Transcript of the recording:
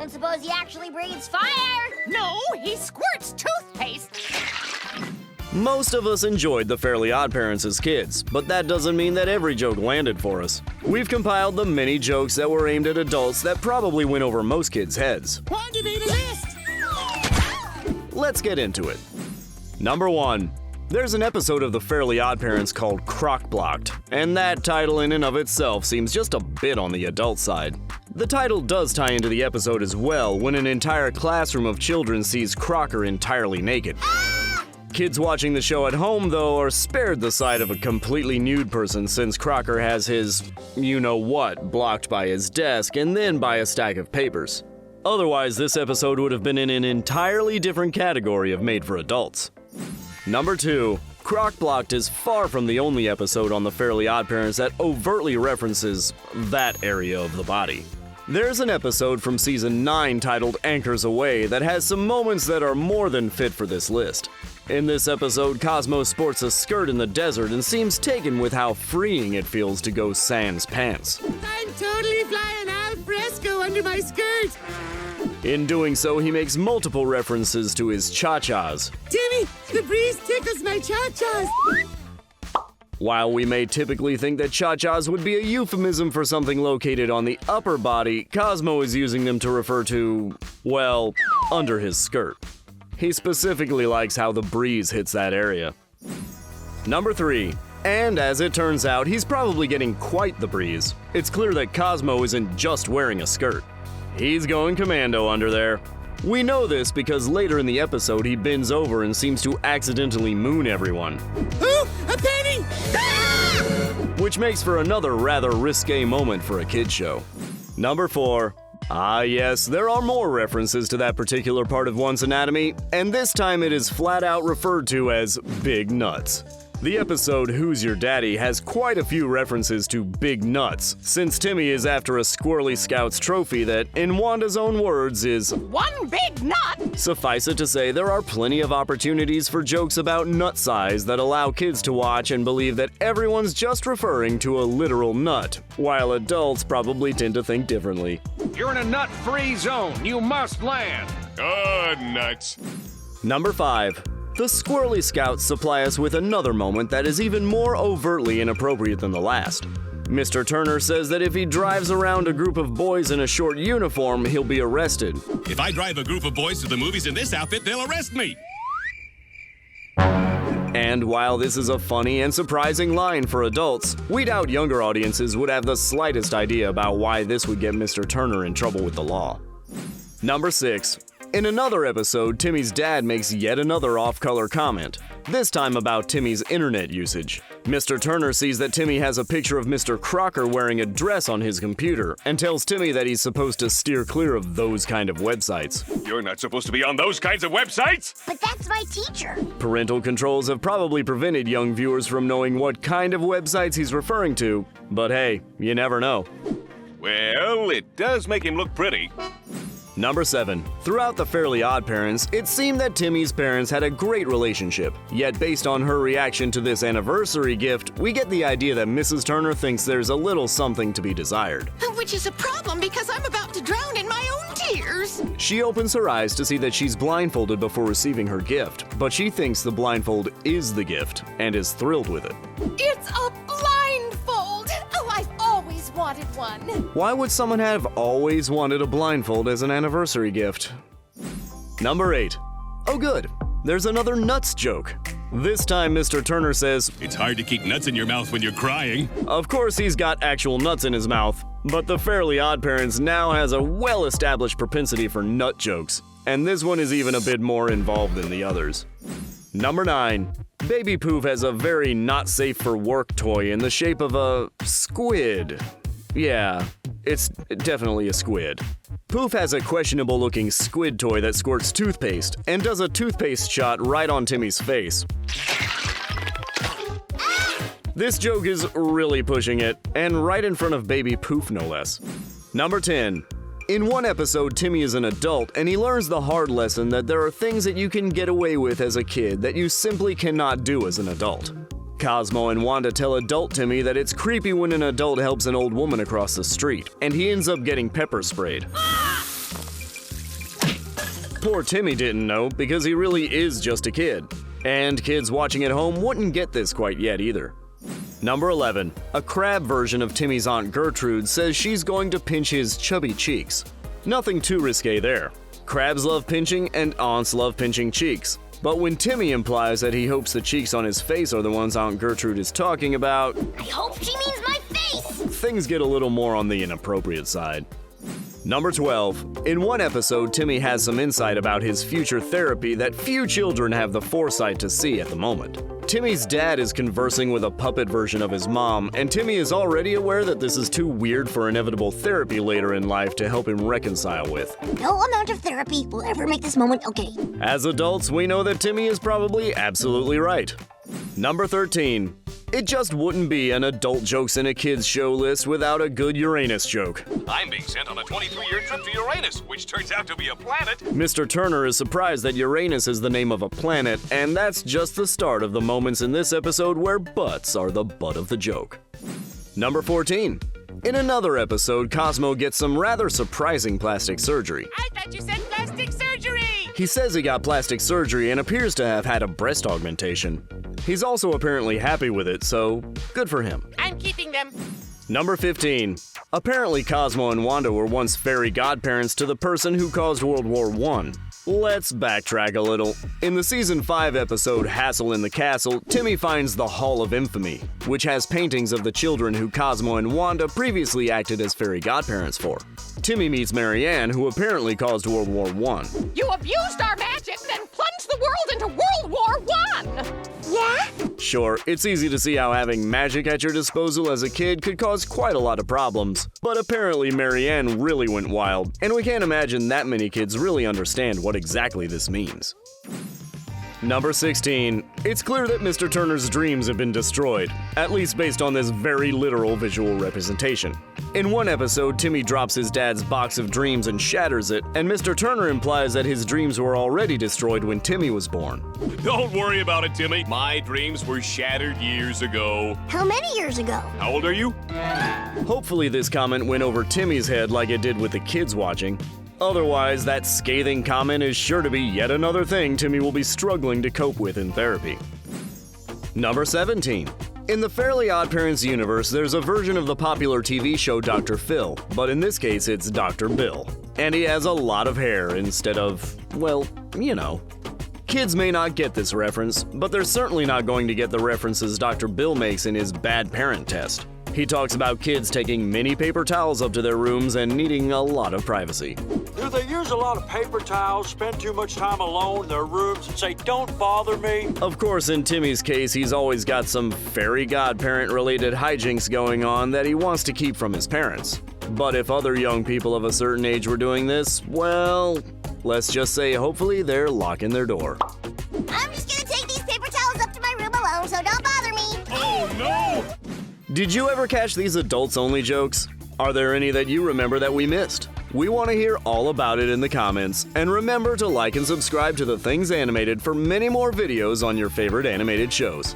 don't suppose he actually breathes fire? No, he squirts toothpaste. Most of us enjoyed the Fairly OddParents as kids, but that doesn't mean that every joke landed for us. We've compiled the many jokes that were aimed at adults that probably went over most kids' heads. Want to be the list? Let's get into it. Number 1. There's an episode of the Fairly OddParents called Crock Blocked, and that title in and of itself seems just a bit on the adult side. The title does tie into the episode as well when an entire classroom of children sees Crocker entirely naked. Kids watching the show at home, though, are spared the sight of a completely nude person since Crocker has his you-know-what blocked by his desk and then by a stack of papers. Otherwise, this episode would have been in an entirely different category of made for adults. Number 2. Crock Blocked is far from the only episode on the Fairly OddParents that overtly references that area of the body. There's an episode from season 9 titled Anchors Away that has some moments that are more than fit for this list. In this episode, Cosmo sports a skirt in the desert and seems taken with how freeing it feels to go sans pants. I'm totally flying al fresco under my skirt. In doing so, he makes multiple references to his cha-chas. Timmy, the breeze tickles my cha-chas. While we may typically think that cha-chas would be a euphemism for something located on the upper body, Cosmo is using them to refer to, well, under his skirt. He specifically likes how the breeze hits that area. Number 3. And as it turns out, he's probably getting quite the breeze. It's clear that Cosmo isn't just wearing a skirt. He's going commando under there. We know this because later in the episode he bends over and seems to accidentally moon everyone. Ooh, a penny! Which makes for another rather risque moment for a kid's show. Number 4. Ah yes, there are more references to that particular part of one's anatomy, and this time it is flat out referred to as big nuts. The episode Who's Your Daddy has quite a few references to big nuts, since Timmy is after a Squirrely Scouts trophy that, in Wanda's own words, is one big nut. Suffice it to say, there are plenty of opportunities for jokes about nut size that allow kids to watch and believe that everyone's just referring to a literal nut, while adults probably tend to think differently. You're in a nut-free zone. You must land. Nuts. Number 5. The Squirrely Scouts supply us with another moment that is even more overtly inappropriate than the last. Mr.Turner says that if he drives around a group of boys in a short uniform, he'll be arrested. If I drive a group of boys to the movies in this outfit, they'll arrest me. And while this is a funny and surprising line for adults, we doubt younger audiences would have the slightest idea about why this would get Mr. Turner in trouble with the law. Number 6. In another episode, Timmy's dad makes yet another off-color comment, this time about Timmy's internet usage. Mr. Turner sees that Timmy has a picture of Mr. Crocker wearing a dress on his computer and tells Timmy that he's supposed to steer clear of those kind of websites. You're not supposed to be on those kinds of websites! But that's my teacher. Parental controls have probably prevented young viewers from knowing what kind of websites he's referring to, but hey, you never know. Well, it does make him look pretty. Number 7. Throughout the Fairly OddParents, it seemed that Timmy's parents had a great relationship. Yet based on her reaction to this anniversary gift, we get the idea that Mrs. Turner thinks there's a little something to be desired. Which is a problem because I'm about to drown in my own tears. She opens her eyes to see that she's blindfolded before receiving her gift, but she thinks the blindfold is the gift and is thrilled with it. It's a blindfold! Oh, I've always wanted one. Why would someone have always wanted a blindfold as an anniversary gift? Number 8. Oh good, there's another nuts joke. This time Mr. Turner says, It's hard to keep nuts in your mouth when you're crying. Of course he's got actual nuts in his mouth, but the Fairly OddParents now has a well-established propensity for nut jokes, and this one is even a bit more involved than the others. Number 9. Baby Poof has a very not safe for work toy in the shape of a squid. Yeah, it's definitely a squid. Poof has a questionable looking squid toy that squirts toothpaste and does a toothpaste shot right on Timmy's face. This joke is really pushing it, and right in front of Baby Poof no less. Number 10. In one episode, Timmy is an adult and he learns the hard lesson that there are things that you can get away with as a kid that you simply cannot do as an adult. Cosmo and Wanda tell adult Timmy that it's creepy when an adult helps an old woman across the street, and he ends up getting pepper sprayed. Poor Timmy didn't know because he really is just a kid. And kids watching at home wouldn't get this quite yet either. Number 11. A crab version of Timmy's Aunt Gertrude says she's going to pinch his chubby cheeks. Nothing too risque there. Crabs love pinching and aunts love pinching cheeks. But when Timmy implies that he hopes the cheeks on his face are the ones Aunt Gertrude is talking about, I hope she means my face! things get a little more on the inappropriate side. Number 12. In one episode, Timmy has some insight about his future therapy that few children have the foresight to see at the moment. Timmy's dad is conversing with a puppet version of his mom, and Timmy is already aware that this is too weird for inevitable therapy later in life to help him reconcile with. No amount of therapy will ever make this moment okay. As adults, we know that Timmy is probably absolutely right. Number 13. It just wouldn't be an adult jokes in a kids show list without a good Uranus joke. I'm being sent on a 23-year trip to Uranus, which turns out to be a planet. Mr.Turner is surprised that Uranus is the name of a planet, and that's just the start of the moments in this episode where butts are the butt of the joke. Number 14. In another episode, Cosmo gets some rather surprising plastic surgery. I thought you said plastic surgery! He says he got plastic surgery and appears to have had a breast augmentation. He's also apparently happy with it, so good for him. I'm keeping them. Number 15. Apparently Cosmo and Wanda were once fairy godparents to the person who caused World War I. Let's backtrack a little. In the Season 5 episode Hassle in the Castle, Timmy finds the Hall of Infamy, which has paintings of the children who Cosmo and Wanda previously acted as fairy godparents for. Timmy meets Marianne, who apparently caused World War I. You abused our magic, then plunged the world into World War I! Yeah? Sure, it's easy to see how having magic at your disposal as a kid could cause quite a lot of problems. But apparently Marianne really went wild, and we can't imagine that many kids really understand what exactly this means. Number 16. It's clear that Mr. Turner's dreams have been destroyed, at least based on this very literal visual representation. In one episode, Timmy drops his dad's box of dreams and shatters it, and Mr. Turner implies that his dreams were already destroyed when Timmy was born. Don't worry about it, Timmy. My dreams were shattered years ago. How many years ago? How old are you? Hopefully this comment went over Timmy's head like it did with the kids watching. Otherwise, that scathing comment is sure to be yet another thing Timmy will be struggling to cope with in therapy. Number 17. In the Fairly OddParents universe, there's a version of the popular TV show Dr. Phil, but in this case it's Dr. Bill. And he has a lot of hair instead of, well, you know. Kids may not get this reference, but they're certainly not going to get the references Dr. Bill makes in his Bad Parent Test. He talks about kids taking mini paper towels up to their rooms and needing a lot of privacy. Do they use a lot of paper towels, spend too much time alone in their rooms, and say, "Don't bother me"? Of course, in Timmy's case, he's always got some fairy godparent-related hijinks going on that he wants to keep from his parents. But if other young people of a certain age were doing this, well, let's just say hopefully they're locking their door. I'm just gonna take these paper towels up to my room alone, so don't bother me. Oh, no! Did you ever catch these adults-only jokes? Are there any that you remember that we missed? We want to hear all about it in the comments, and remember to like and subscribe to The Things Animated for many more videos on your favorite animated shows.